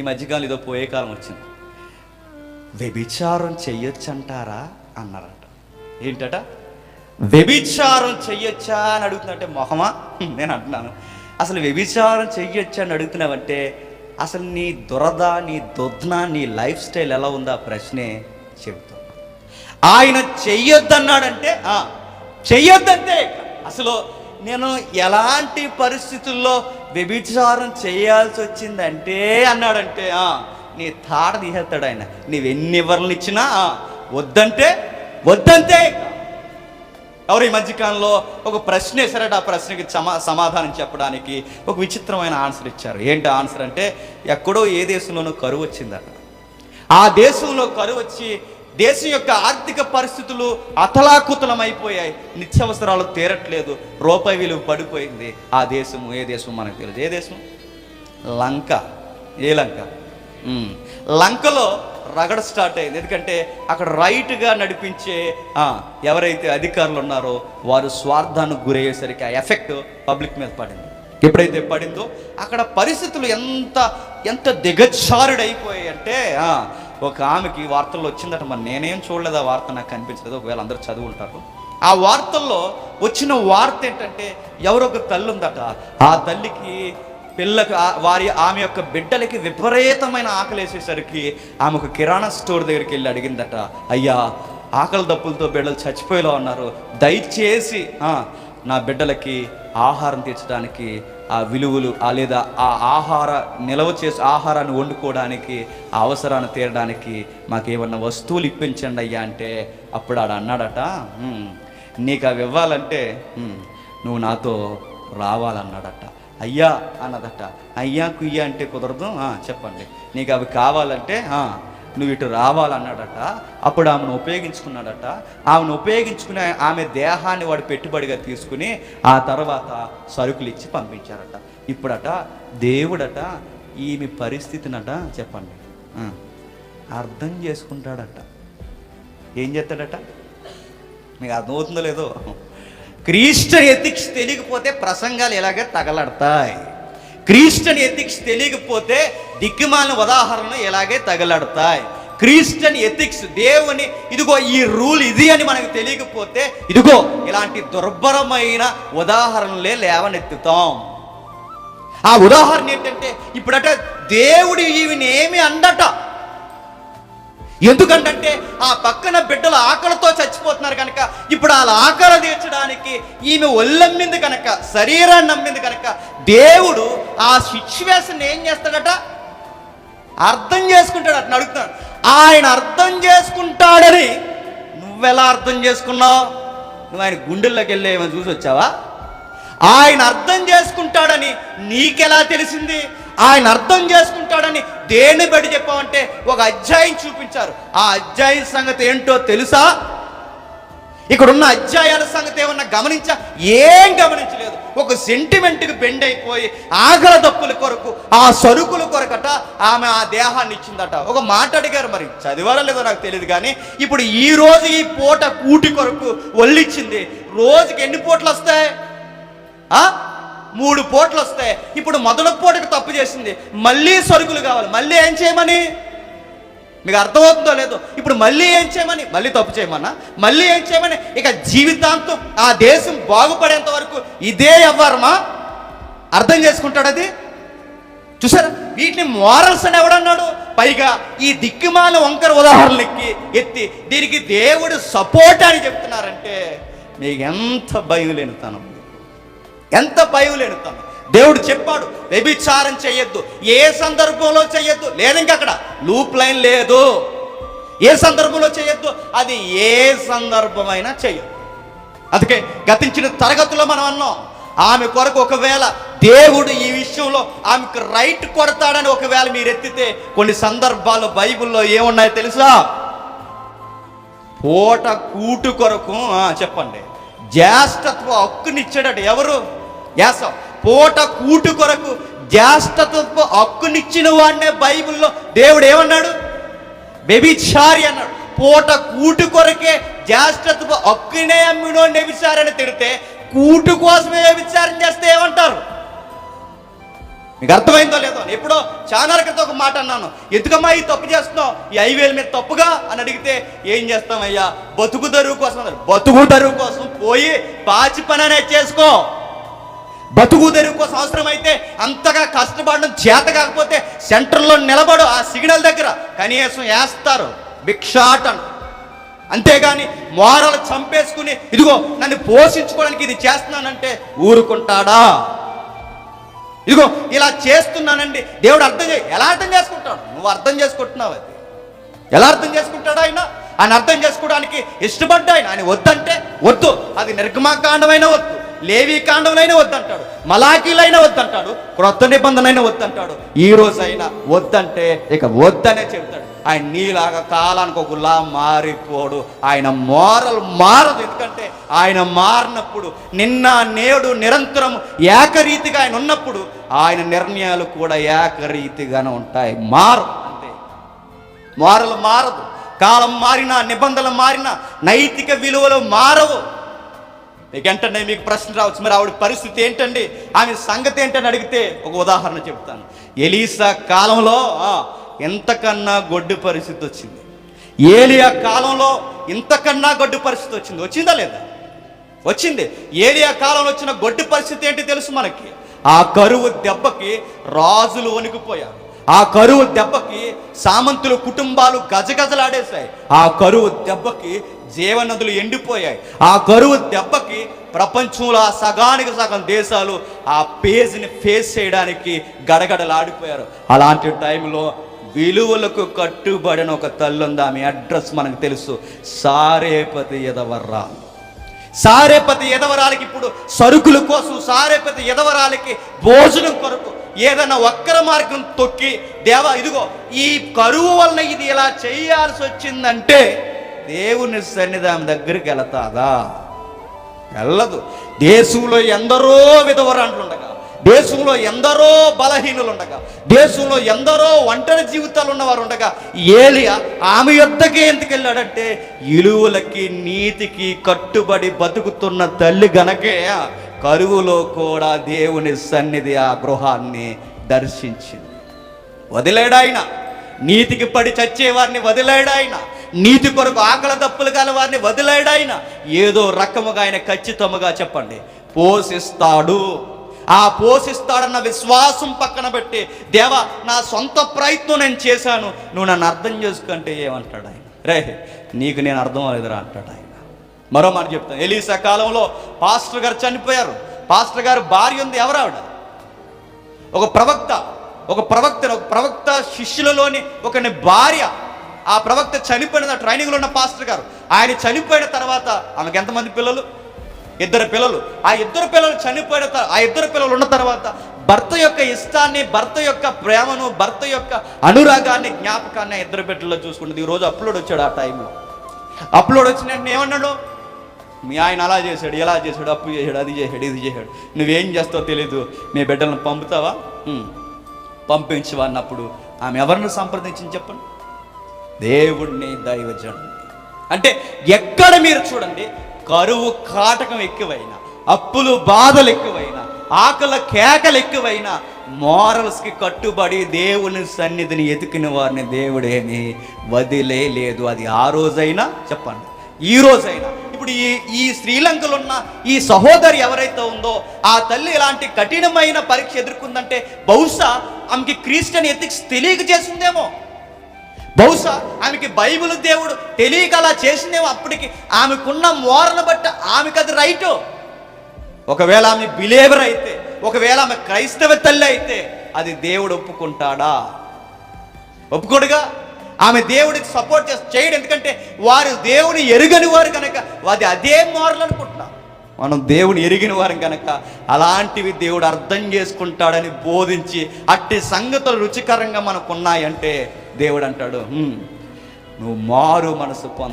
ఈ మధ్యకాలం ఏదో పోయే కాలం వచ్చింది. వ్యభిచారం చెయ్యొచ్చంటారా అన్నారట. ఏంటట? వ్యభిచారం చెయ్యొచ్చా అని అడుగుతున్నట్టే మొహమా? నేను అంటున్నాను, అసలు వ్యభిచారం చెయ్యొచ్చా అని అడుగుతున్నావంటే అసలు నీ దురద, నీ దొద్న, నీ లైఫ్ స్టైల్ ఎలా ఉందో ఆ ప్రశ్నే చెబుతాం. ఆయన చెయ్యొద్దన్నాడంటే చెయ్యొద్దంటే అసలు నేను ఎలాంటి పరిస్థితుల్లో వ్యభిచారం చేయాల్సి వచ్చిందంటే అన్నాడంటే నీ తాట తీసేస్తాడు ఆయన. నీవెన్ని వివరణలు ఇచ్చినా వద్దంటే వద్దంతే. ఎవరు ఈ మధ్యకాలంలో ఒక ప్రశ్న వేశారట. ఆ ప్రశ్నకి సమాధానం చెప్పడానికి ఒక విచిత్రమైన ఆన్సర్ ఇచ్చారు. ఏంటి ఆన్సర్ అంటే, ఎక్కడో ఏ దేశంలోనో కరువు వచ్చిందట. ఆ దేశంలో కరువు వచ్చి దేశం యొక్క ఆర్థిక పరిస్థితులు అతలాకుతలమైపోయాయి. నిత్యావసరాలు తీరట్లేదు, రూపాయి విలువ పడిపోయింది. ఆ దేశం ఏ దేశం మనకు తెలియదు. ఏ దేశం? లంక. ఏ లంక? లంకలో రగడ స్టార్ట్ అయింది. ఎందుకంటే అక్కడ రైట్గా నడిపించే ఎవరైతే అధికారులు ఉన్నారో వారు స్వార్థానికి గురయ్యేసరికి ఆ ఎఫెక్ట్ పబ్లిక్ మీద పడింది. ఎప్పుడైతే పడిందో అక్కడ పరిస్థితులు ఎంత దిగజారుడైపోయాయి అంటే ఒక ఆమెకి వార్తల్లో వచ్చిందట. మరి నేనేం చూడలేదు, ఆ వార్త నాకు కనిపించలేదు, ఒకవేళ అందరూ చదువు ఉంటారు. ఆ వార్తల్లో వచ్చిన వార్త ఏంటంటే, ఎవరొక తల్లి ఉందట. ఆ తల్లికి ఆమె యొక్క బిడ్డలకి విపరీతమైన ఆకలి వేసేసరికి ఆమె ఒక కిరాణా స్టోర్ దగ్గరికి వెళ్ళి అడిగిందట, అయ్యా ఆకలి దప్పులతో బిడ్డలు చచ్చిపోయేలా ఉన్నారు, దయచేసి నా బిడ్డలకి ఆహారం తీర్చడానికి ఆ విలువలు లేదా ఆ నిల్వ చేసి ఆహారాన్ని వండుకోవడానికి ఆ అవసరాన్ని తీరడానికి మాకేమన్నా వస్తువులు ఇప్పించండి అయ్యా అంటే, అప్పుడు ఆడ అన్నాడట, నీకు అవి ఇవ్వాలంటే నువ్వు నాతో రావాలన్నాడట. అయ్యా అన్నదట. అయ్యా కుయ్యా అంటే కుదరదు, చెప్పండి, నీకు అవి కావాలంటే నువ్వు ఇటు రావాలన్నాడట. అప్పుడు ఆమెను ఉపయోగించుకున్నాడట. ఆమెను ఉపయోగించుకుని ఆమె దేహాన్ని వాడు పెట్టుబడిగా తీసుకుని ఆ తర్వాత సరుకులు ఇచ్చి పంపించారట. ఇప్పుడట దేవుడట ఈమె పరిస్థితినట చెప్పండి అర్థం చేసుకుంటాడట. ఏం చేస్తాడట? మీకు అర్థమవుతుందో లేదో? క్రిస్టియన్ ఎథిక్స్ తెలియకపోతే ప్రసంగాలు ఎలాగే తగలడతాయి. క్రిస్టియన్ ఎథిక్స్ తెలియకపోతే దిక్కుమాలిన ఉదాహరణలు ఎలాగే తగలడతాయి. క్రిస్టియన్ ఎథిక్స్ దేవుని ఇదిగో ఈ రూల్ ఇది అని మనకు తెలియకపోతే ఇదిగో ఇలాంటి దుర్భరమైన ఉదాహరణలే లేవనెత్తుతాం. ఆ ఉదాహరణ ఏంటంటే, ఇప్పుడట దేవుడు ఈవినేమి అందట. ఎందుకంటే ఆ పక్కన బిడ్డలు ఆకలితో చచ్చిపోతున్నారు కనుక ఇప్పుడు వాళ్ళ ఆకలి తీర్చడానికి ఈమె ఒళ్ళమ్మింది కనుక, శరీరాన్ని నమ్మింది కనుక దేవుడు ఆ సిచ్యువేషన్ ఏం చేస్తాడట? అర్థం చేసుకుంటాడు. అట్లా అడుగుతాడు. ఆయన అర్థం చేసుకుంటాడని నువ్వెలా అర్థం చేసుకున్నావు? నువ్వు ఆయన గుండెల్లోకి వెళ్ళి ఏమైనా చూసి వచ్చావా? ఆయన అర్థం చేసుకుంటాడని నీకెలా తెలిసింది? ఆయన అర్థం చేసుకుంటాడని దేన్ని బట్టి చెప్పామంటే ఒక అధ్యాయం చూపించారు. ఆ అధ్యాయం సంగతి ఏంటో తెలుసా? ఇక్కడున్న అధ్యాయాల సంగతి ఏమన్నా గమనించా? ఏం గమనించలేదు. ఒక సెంటిమెంట్కి బెండ్ అయిపోయి ఆకలి దప్పుల కొరకు ఆ సరుకుల కొరకట ఆమె ఆ దేహాన్ని ఇచ్చిందట. ఒక మాట అడిగారు, మరి చదివారో లేదో నాకు తెలియదు కానీ, ఇప్పుడు ఈ రోజు ఈ పూట కూటి కొరకు ఒళ్ళిచ్చింది. రోజుకి ఎన్ని పూటలు వస్తాయి? 3 పూటలు వస్తాయి. ఇప్పుడు మొదటి పూటకు తప్పు చేసింది, మళ్ళీ సరుకులు కావాలి. మళ్ళీ ఏం చేయమని? మీకు అర్థమవుతుందో లేదో? ఇప్పుడు మళ్ళీ ఏం చేయమని? మళ్ళీ తప్పు చేయమన్నా? మళ్ళీ ఏం చేయమని? ఇక జీవితాంతం ఆ దేశం బాగుపడేంత వరకు ఇదే వ్యవహారమా? అర్థం చేసుకుంటాడు అది. చూసారా, వీటిని మోరల్స్ అని ఎవడన్నాడు? పైగా ఈ దిక్కుమాల వంకర ఉదాహరణలకి ఎత్తి దీనికి దేవుడు సపోర్ట్ అని చెప్తున్నారంటే మీకు ఎంత భయం లేనుతాను, ఎంత భయం లేనుతాను. దేవుడు చెప్పాడు వ్యభిచారం చేయొద్దు. ఏ సందర్భంలో చేయొద్దు లేదు, ఇంకా అక్కడ లూప్ లైన్ లేదు. ఏ సందర్భంలో చేయొద్దు, అది ఏ సందర్భమైనా చేయొద్దు. అందుకే గతించిన తరగతుల్లో మనం అన్నాం, ఆమె కొరకు ఒకవేళ దేవుడు ఈ విషయంలో ఆమెకు రైట్ కొడతాడని ఒకవేళ మీరు ఎత్తితే కొన్ని సందర్భాలు బైబిల్లో ఏమున్నాయో తెలుసా? పూట కూటు కొరకు చెప్పండి జ్యేష్ఠత్వ హక్కునిచ్చాడట. ఎవరు? యాసవ్. పూట కూటు కొరకు జ్యేష్ఠత్వ హక్కునిచ్చిన వాడినే బైబిల్లో దేవుడు ఏమన్నాడు? వ్యభిచారి అన్నాడు. పూట కూటు కొరకే జ్యేష్ఠత్వ హక్కునే అమ్మినో వ్యభిచారని తిడితే కూటు కోసమే వ్యభిచారం చేస్తే ఏమంటారు? మీకు అర్థమైందో లేదో? ఎప్పుడో చాలా క్రితం ఒక మాట అన్నాను, ఎందుకమ్మా ఈ తప్పు చేస్తున్నావు, ఈ 5,000 మీద తప్పుగా అని అడిగితే ఏం చేస్తామయ్యా, బతుకు తెరువు కోసం అన్నారు. బతుకు తెరువు కోసం పోయి పాచి పని అనేది చేసుకో. బతుకు తెరువు కోసం అవసరమైతే అంతగా కష్టపడడం చేత కాకపోతే సెంటర్లో నిలబడు, ఆ సిగ్నల్ దగ్గర కనీసం వేస్తారు భిక్షాటం. అంతేగాని మోరలు చంపేసుకుని ఇదిగో నన్ను పోషించుకోవడానికి ఇది చేస్తున్నానంటే ఊరుకుంటాడా? ఇదిగో ఇలా చేస్తున్నానండి దేవుడు ఎలా అర్థం చేసుకుంటాడు? నువ్వు అర్థం చేసుకుంటున్నావు. అది ఎలా అర్థం చేసుకుంటాడు? ఆయన అర్థం చేసుకోవడానికి ఇష్టపడ్డా ఆయన వద్దంటే వద్దు. అది నిర్గమాకాండమైనా వద్దు, లేవీ కాండంలోనే వద్దంటాడు, మలాకీలైనా వద్దంటాడు, క్రొత్త నిబంధనైనా వద్దంటాడు. ఈ రోజైనా వద్దంటే ఇక వద్దనే చెబుతాడు. ఆయన నీలాగా కాలానికి ఒకలా మారిపోడు. ఆయన మోరల్ మారదు. ఎందుకంటే ఆయన మారినప్పుడు నిన్న నేడు నిరంతరం ఏకరీతిగా ఆయన ఉన్నప్పుడు ఆయన నిర్ణయాలు కూడా ఏకరీతిగానే ఉంటాయి. అంతే, మోరల్ మారదు. కాలం మారినా, నిబంధనలు మారినా, నైతిక విలువలు మారవు. మీకంటే మీకు ప్రశ్న రావచ్చు, మరి ఆవిడ పరిస్థితి ఏంటండి, ఆమె సంగతి ఏంటని అడిగితే ఒక ఉదాహరణ చెప్తాను. ఎలీసా కాలంలో ఎంతకన్నా గొడ్డు పరిస్థితి వచ్చింది. ఏలియా కాలంలో ఇంతకన్నా గొడ్డు పరిస్థితి వచ్చింది. వచ్చిందా లేదా? వచ్చింది. ఏలియా కాలంలో వచ్చిన గొడ్డు పరిస్థితి ఏంటి తెలుసు మనకి? ఆ కరువు దెబ్బకి రాజులు వణికిపోయారు. ఆ కరువు దెబ్బకి సామంతుల కుటుంబాలు గజగజలాడేశాయి. ఆ కరువు దెబ్బకి జీవనదులు ఎండిపోయాయి. ఆ కరువు దెబ్బకి ప్రపంచంలో సగానికి సగం దేశాలు ఆ పేజ్ని ఫేస్ చేయడానికి గడగడలాడిపోయారు. అలాంటి టైంలో విలువలకు కట్టుబడిన ఒక తల్లి ఉంది. ఆమె అడ్రస్ మనకు తెలుసు, సారేపతి ఎదవర్రాలు. సారేపతి ఎదవరాలకి ఇప్పుడు సరుకుల కోసం, సారేపతి ఎదవరాలకి భోజనం కొరకు ఏదైనా వక్ర మార్గం తొక్కి దేవా ఇదిగో ఈ కరువు వలన ఇది ఇలా చేయాల్సి వచ్చిందంటే దేవుని సన్నిధానం దగ్గరికి వెళతాదా? వెళ్ళదు. దేశంలో ఎందరో విధవరాండ్లు ఉండగా, దేశంలో ఎందరో బలహీనులు ఉండగా, దేశంలో ఎందరో ఒంటరి జీవితాలు ఉన్నవారు ఉండగా ఏలియా ఆమె యొద్దకే ఎందుకు వెళ్ళాడంటే విలువలకి నీతికి కట్టుబడి బతుకుతున్న తల్లి గనకే కరువులో కూడా దేవుని సన్నిధి ఆ గృహాన్ని దర్శించింది. వదిలేడాయన, నీతికి పడి చచ్చేవారిని వదిలేడాయన, నీతి కొరకు ఆకలి దప్పులు గల వారిని వదిలేడాయన. ఏదో రకముగా ఆయన ఖచ్చితముగా చెప్పండి పోషిస్తాడు. ఆ పోషిస్తాడన్న విశ్వాసం పక్కన పెట్టి దేవా నా సొంత ప్రయత్నం నేను చేశాను, నువ్వు నన్ను అర్థం చేసుకుంటే ఏమంటాడు ఆయన? రే నీకు నేను అర్థం అవ్వలేదురా అంటాడు ఆయన. మరో మాట చెప్తాను. ఎలీసా కాలంలో పాస్టర్ గారు చనిపోయారు. పాస్టర్ గారు భార్య ఉంది. ఎవరావిడ? ఒక ప్రవక్త శిష్యులలోని ఒకని భార్య. ఆ ప్రవక్త చనిపోయిన ట్రైనింగ్లో ఉన్న పాస్టర్ గారు, ఆయన చనిపోయిన తర్వాత ఆమెకు ఎంతమంది పిల్లలు? 2 పిల్లలు. ఆ 2 పిల్లలు చనిపోయిన ఆ 2 పిల్లలు ఉన్న తర్వాత భర్త యొక్క ఇష్టాన్ని, భర్త యొక్క ప్రేమను, భర్త యొక్క అనురాగాన్ని, జ్ఞాపకాన్ని 2 బిడ్డల్లో చూసుకుంటుంది. ఈరోజు అప్లోడ్ వచ్చాడు. ఆ టైంలో అప్లోడ్ వచ్చిన వెంటనే ఏమన్నాడు? మీ ఆయన అలా చేశాడు, ఇలా చేశాడు, అప్పు చేశాడు, అది చేశాడు, ఇది చేశాడు, నువ్వేం చేస్తావో తెలీదు, మీ బిడ్డలను పంపుతావా? పంపించవా అన్నప్పుడు ఆమె ఎవరిని సంప్రదించింది చెప్పండి? దేవుడిని, దైవజనుడిని. అంటే ఎక్కడ మీరు చూడండి, కరువు కాటకం ఎక్కువైనా, అప్పులు బాధలు ఎక్కువైనా, ఆకలి కేకలు ఎక్కువైనా, మోరల్స్కి కట్టుబడి దేవుని సన్నిధిని ఎతికిన వారిని దేవుడేమి వదిలేదు. అది ఆ రోజైనా చెప్పండి, ఈ రోజైనా. ఇప్పుడు ఈ శ్రీలంకలో ఉన్న ఈ సహోదరి ఎవరైతే ఉందో ఆ తల్లి ఇలాంటి కఠినమైన పరీక్ష ఎదుర్కొందంటే బహుశా ఆమెకి క్రిస్టియన్ ఎథిక్స్ తెలియక చేసిందేమో. బహుశా ఆమెకి బైబిల్ దేవుడు తెలియక అలా చేసిందేమో. అప్పటికి ఆమెకున్న మోరను బట్టి ఆమెకు అది రైటు. ఒకవేళ ఆమె బిలీవర్ అయితే, ఒకవేళ ఆమె క్రైస్తవ తల్లి అయితే అది దేవుడు ఒప్పుకుంటాడా? ఒప్పుకోడుగా. ఆమె దేవుడికి సపోర్ట్ చేయడు. ఎందుకంటే వారు దేవుని ఎరుగని వారు కనుక అది అదే మోరల్ అనుకుంటున్నారు. మనం దేవుని ఎరిగిన వారం కనుక అలాంటివి దేవుడు అర్థం చేసుకుంటాడని బోధించి అట్టి సంగతులు రుచికరంగా మనకు ఉన్నాయంటే దేవుడు అంటాడు, నువ్వు మారు మనసు పొంద.